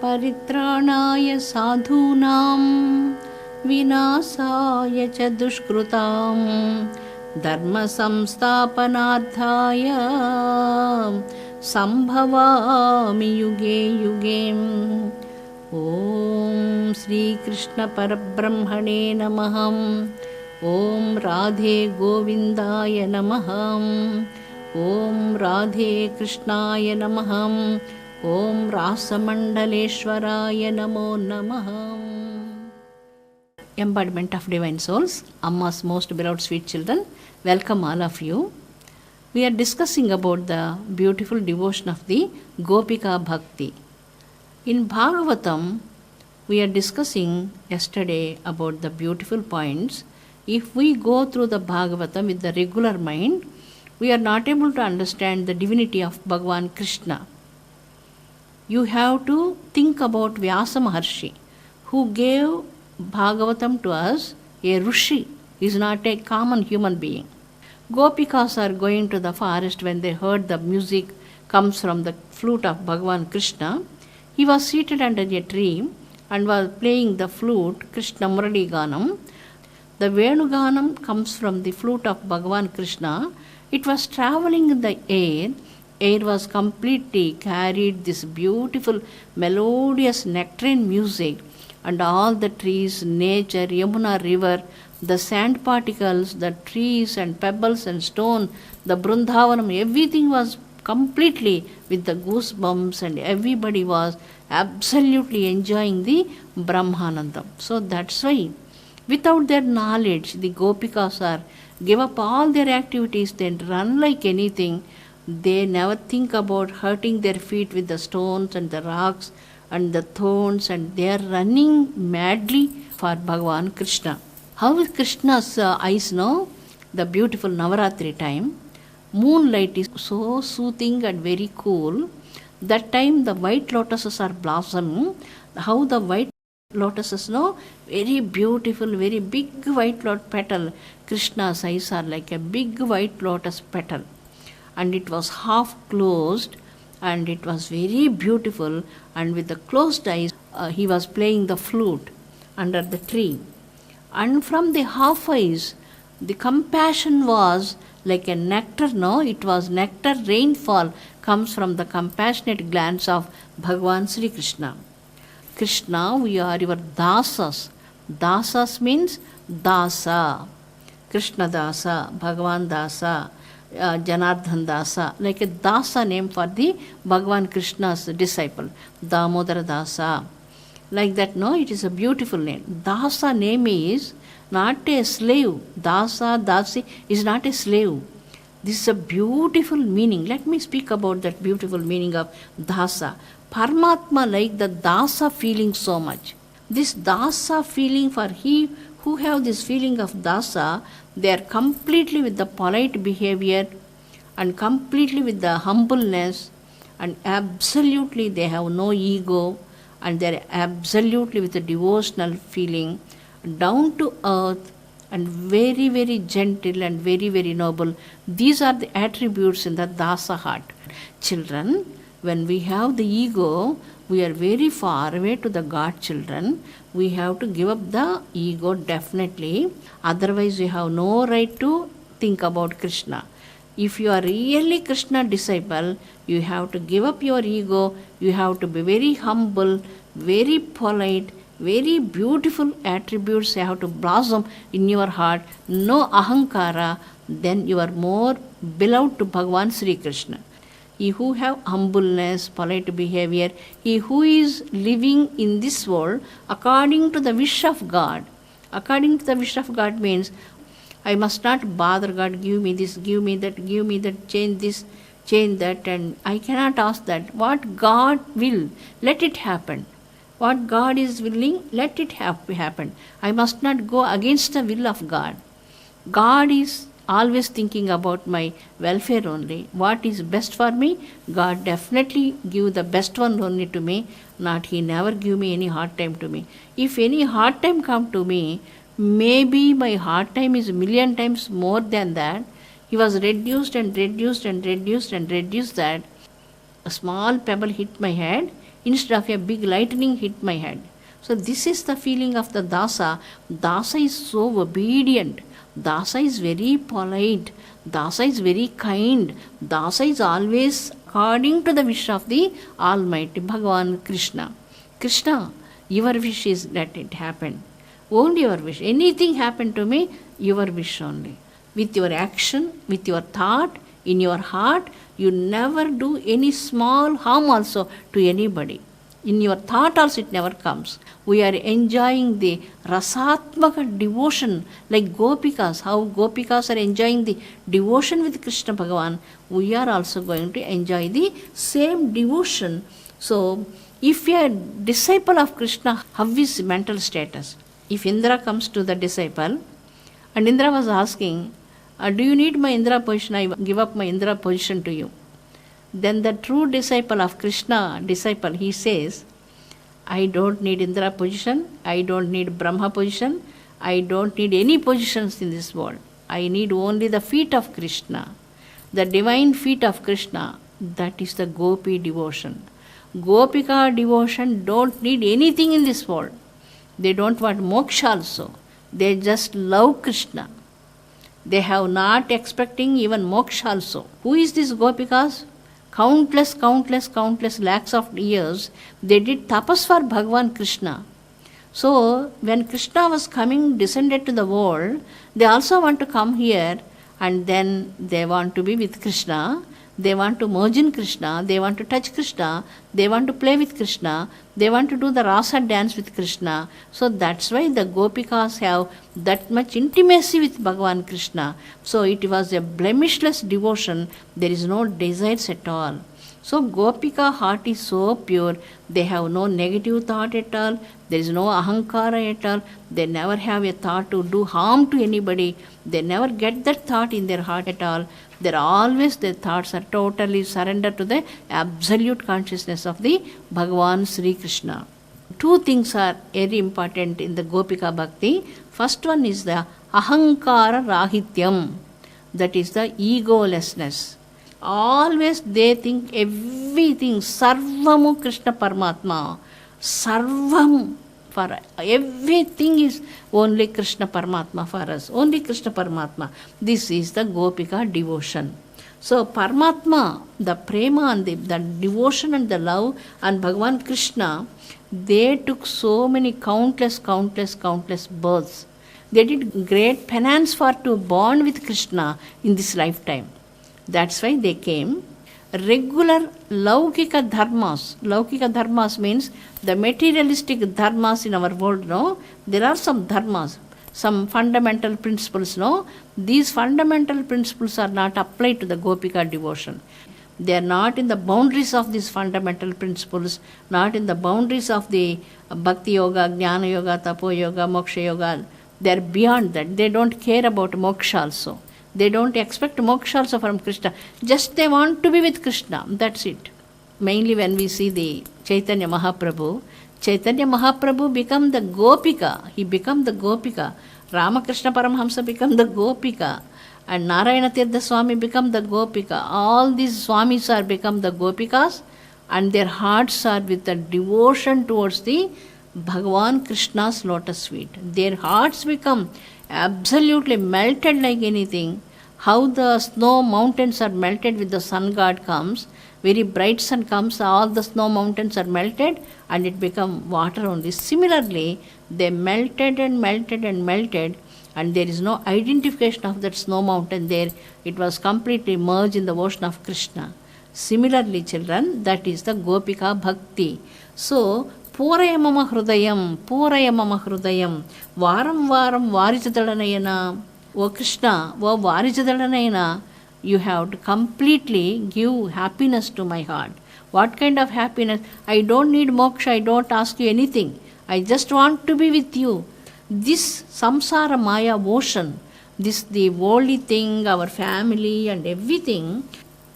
परित्राणाय साधूनां विनाशाय च दुष्कृतां धर्म संस्थापनार्थाय संभवामि युगे युगे। ओम श्री कृष्ण परब्रह्मणे नमः। ओम राधे गोविंदाय नमः। ओम राधे कृष्णाय नमः। ओम रासमंडलेश्वराय नमो नमः। Embodiment of Divine Souls, Amma's most beloved sweet children, welcome all of you. We are discussing about the beautiful devotion of the Gopika Bhakti. In Bhagavatam, we are discussing yesterday about the beautiful points. If we go through the Bhagavatam with the regular mind, we are not able to understand the divinity of Bhagavan Krishna. You have to think about Vyasa Maharshi, who gave Bhagavatam to us. A Rishi is not a common human being. Gopikas are going to the forest when they heard the music comes from the flute of Bhagavan Krishna. He was seated under a tree and was playing the flute, Krishna Murali Ganam. The Venuganam comes from the flute of Bhagavan Krishna. It was traveling in the air. Air was completely carried this beautiful melodious nectarine music, and all the trees, nature, Yamuna river, the sand particles, the trees and pebbles and stone, the Brundavanam, everything was completely with the goosebumps, and everybody was absolutely enjoying the Brahmanandam. So that's why without their knowledge, the Gopikas are give up all their activities, they run like anything. They never think about hurting their feet with the stones and the rocks and the thorns, and they are running madly for Bhagavan Krishna. How is Krishna's eyes now? The beautiful Navaratri time, moonlight is so soothing and very cool. That time the white lotuses are blossoming. How the white lotuses now? Very beautiful, very big white lotus petal. Krishna's eyes are like a big white lotus petal, and it was half closed, and it was very beautiful, and with the closed eyes he was playing the flute under the tree, and from the half eyes the compassion was like a nectar. No, it was nectar rainfall comes from the compassionate glance of Bhagavan Sri Krishna. Krishna, we are your dasas. Dasas means dasa, Krishna dasa, Bhagavan dasa, Janardhan Dasa, like a Dasa name for the Bhagavan Krishna's disciple, Damodara Dasa. Like that, no, it is a beautiful name. Dasa name is not a slave. Dasa, Dasi is not a slave. This is a beautiful meaning. Let me speak about that beautiful meaning of Dasa. Paramatma like the Dasa feeling so much. This Dasa feeling, for he who have this feeling of Dasa, they are completely with the polite behavior and completely with the humbleness, and absolutely they have no ego, and they are absolutely with a devotional feeling, down to earth, and very, very gentle and very, very noble. These are the attributes in the Dasa heart. Children, when we have the ego, we are very far away to the God children. We have to give up the ego definitely. Otherwise, we have no right to think about Krishna. If you are really Krishna disciple, you have to give up your ego. You have to be very humble, very polite, very beautiful attributes have to blossom in your heart. No ahankara, then you are more beloved to Bhagavan Sri Krishna. He who have humbleness, polite behavior, he who is living in this world according to the wish of God. According to the wish of God means, I must not bother God, give me this, give me that, change this, change that, and I cannot ask that. What God will, let it happen. What God is willing, let it happen. I must not go against the will of God. God is always thinking about my welfare only. What is best for me, God definitely give the best one only to me. Not he never give me any hard time to me. If any hard time come to me, maybe my hard time is a million times more than that. He was reduced that. A small pebble hit my head. instead of a big lightning hit my head. So this is the feeling of the dasa. Dasa is so obedient. Dasa is very polite. Dasa is very kind. Dasa is always according to the wish of the Almighty Bhagavan Krishna. Krishna, your wish is that it happen. Only your wish. Anything happen to me, your wish only. With your action, with your thought, in your heart, you never do any small harm also to anybody. In your thought also it never comes. We are enjoying the rasatmaka devotion like Gopikas. How Gopikas are enjoying the devotion with Krishna Bhagavan, we are also going to enjoy the same devotion. So, if you are a disciple of Krishna, how is mental status? If Indra comes to the disciple, and Indra was asking, do you need my Indra position? I give up my Indra position to you. Then the true disciple of Krishna, he says, I don't need Indra position, I don't need Brahma position, I don't need any positions in this world. I need only the feet of Krishna, the divine feet of Krishna. That is the Gopi devotion. Gopika devotion don't need anything in this world. They don't want moksha also. They just love Krishna. They have not expecting even moksha also. Who is this Gopikas? Countless lakhs of years, they did tapas for Bhagavan Krishna. So, when Krishna was coming, descended to the world, they also want to come here, and then they want to be with Krishna. They want to merge in Krishna, they want to touch Krishna, they want to play with Krishna, they want to do the rasa dance with Krishna. So that's why the Gopikas have that much intimacy with Bhagavan Krishna. So it was a blemishless devotion, there is no desires at all. So Gopika heart is so pure, they have no negative thought at all, there is no ahankara at all, they never have a thought to do harm to anybody, they never get that thought in their heart at all. Their thoughts are totally surrendered to the absolute consciousness of the Bhagavan Sri Krishna. Two things are very important in the Gopika Bhakti. First one is the ahankara rahityam, that is the egolessness. Always they think everything, sarvamu Krishna Paramatma, sarvam, for everything is only Krishna Paramatma for us, only Krishna Paramatma. This is the Gopika devotion. So Paramatma, the prema and the devotion and the love and Bhagavan Krishna, they took so many countless births. They did great penance for to born with Krishna in this lifetime. That's why they came. Regular Laukika dharmas. Laukika dharmas means the materialistic dharmas in our world, no? There are some dharmas, some fundamental principles, no? These fundamental principles are not applied to the Gopika devotion. They are not in the boundaries of these fundamental principles, not in the boundaries of the Bhakti Yoga, Jnana Yoga, Tapo Yoga, Moksha Yoga. They are beyond that. They don't care about moksha also. They don't expect moksha also from Krishna. Just they want to be with Krishna. That's it. Mainly when we see the Chaitanya Mahaprabhu become the Gopika. He become the Gopika. Ramakrishna Paramhamsa become the Gopika. And Narayana Tirtha Swami become the Gopika. All these Swamis are become the Gopikas, and their hearts are with the devotion towards the Bhagavan Krishna's lotus feet. Their hearts become absolutely melted like anything. How the snow mountains are melted with the sun god comes, very bright sun comes, all the snow mountains are melted and it become water only. Similarly, they melted and melted and melted, and there is no identification of that snow mountain there. It was completely merged in the ocean of Krishna. Similarly, children, that is the Gopika Bhakti. So, Puraya mama hrudayam, varam varijadalanayana. O Krishna, O varijadalanayana, you have to completely give happiness to my heart. What kind of happiness? I don't need moksha, I don't ask you anything. I just want to be with you. This samsara maya ocean, this the worldly thing, our family and everything,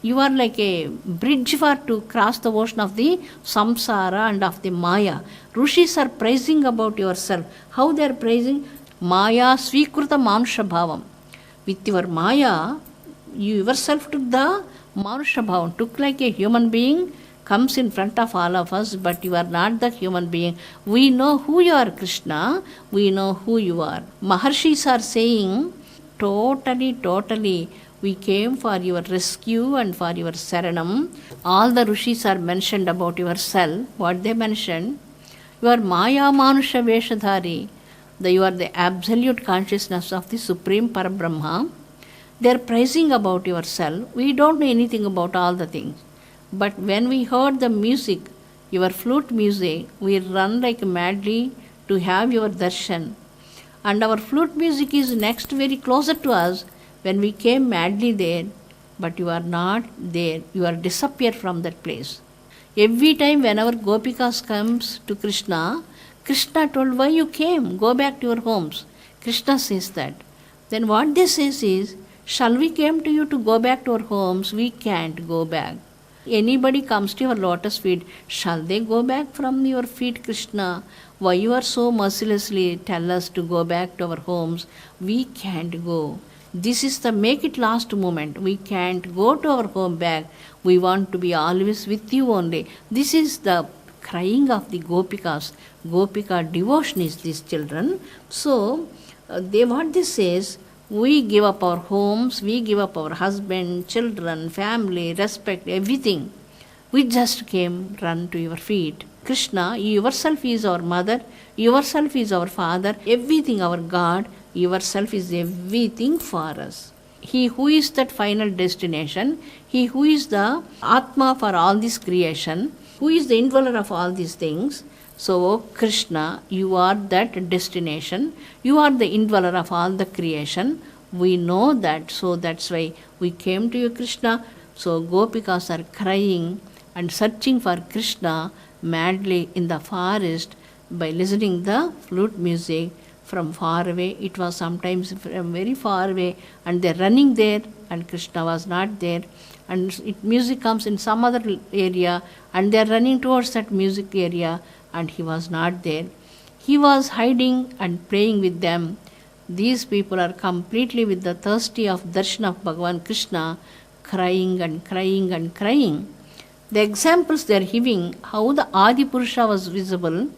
you are like a bridge for to cross the ocean of the samsara and of the maya. Rishis are praising about yourself. How they are praising? Maya svikruta manusha bhavam. With your maya, you yourself took the manusha bhavam, took like a human being, comes in front of all of us, but you are not the human being. We know who you are, Krishna. We know who you are. Maharshis are saying, totally, we came for your rescue and for your saranam. All the rishis are mentioned about yourself. What they mentioned? You are Maya Manusha Veshadhari. You are the absolute consciousness of the Supreme Parabrahma. They are praising about yourself. We don't know anything about all the things. But when we heard the music, your flute music, we run like madly to have your darshan. And our flute music is next very closer to us when we came madly there. But you are not there. You are disappeared from that place. Every time whenever Gopikas comes to Krishna, Krishna told, why you came? Go back to your homes. Krishna says that. Then what they say is, shall we came to you to go back to our homes? We can't go back. Anybody comes to your lotus feet, shall they go back from your feet, Krishna? Why you are so mercilessly tell us to go back to our homes? We can't go. This is the make it last moment. We can't go to our home back. We want to be always with you only. This is the crying of the Gopikas. Gopika devotion is these children. So, what this says, we give up our homes, we give up our husband, children, family, respect, everything. We just came, run to your feet. Krishna, yourself is our mother, yourself is our father, everything our God, yourself is everything for us. He who is that final destination, he who is the Atma for all this creation, who is the indweller of all these things. So, Krishna, you are that destination, you are the indweller of all the creation. We know that, so that's why we came to you, Krishna. So, Gopikas are crying and searching for Krishna madly in the forest by listening the flute music from far away. It was sometimes from very far away, and they're running there, and Krishna was not there. And music comes in some other area, and they're running towards that music area, and he was not there. He was hiding and playing with them. These people are completely with the thirsty of darshan of Bhagavan Krishna, crying and crying and crying. The examples they are giving, how the Adi Purusha was visible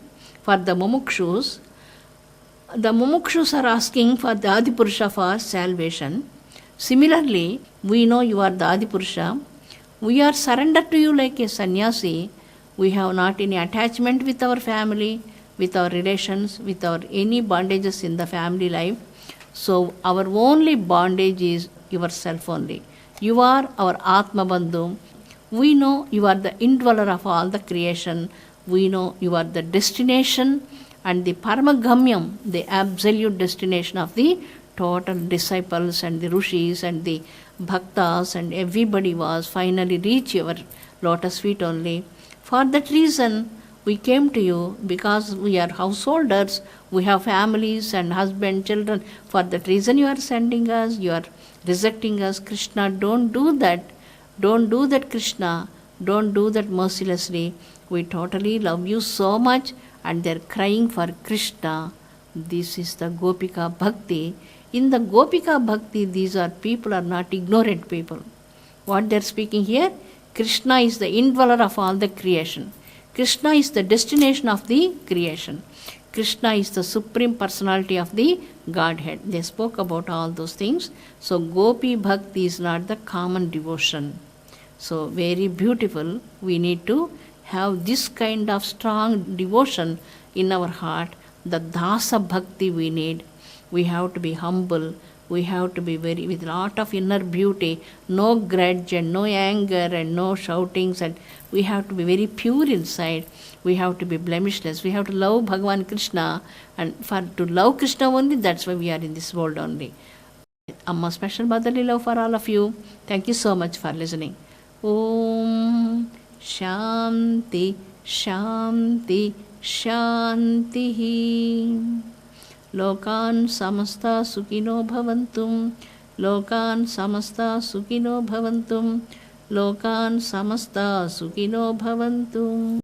for the mumukshus. The mumukshus are asking for the Adi Purusha for salvation. Similarly, we know you are the Adi Purusha. We are surrendered to you like a sannyasi. We have not any attachment with our family, with our relations, with our any bondages in the family life. So our only bondage is yourself only. You are our Atma Bandhu. We know you are the indweller of all the creation. We know you are the destination and the Paramagamyam, the absolute destination of the total disciples and the rishis and the bhaktas, and everybody was finally reach your lotus feet only. For that reason, we came to you because we are householders, we have families and husband, children. For that reason you are sending us, you are rejecting us. Krishna, don't do that. Don't do that, Krishna. Don't do that mercilessly. We totally love you so much, and they are crying for Krishna. This is the Gopika Bhakti. In the Gopika Bhakti, these are people are not ignorant people. What they are speaking here? Krishna is the indweller of all the creation. Krishna is the destination of the creation. Krishna is the supreme personality of the Godhead. They spoke about all those things. So Gopi Bhakti is not the common devotion. So very beautiful. We need to have this kind of strong devotion in our heart. The Dasa Bhakti we need. We have to be humble. We have to be very with lot of inner beauty, no grudge and no anger and no shoutings, and we have to be very pure inside. We have to be blemishless. We have to love Bhagavan Krishna, and for to love Krishna only, that's why we are in this world only. Amma special motherly love for all of you. Thank you so much for listening. Om Shanti Shanti Shanti. Lokan samasta sukino bhavantum. Lokan samasta sukino bhavantum. Lokan samasta sukino bhavantum.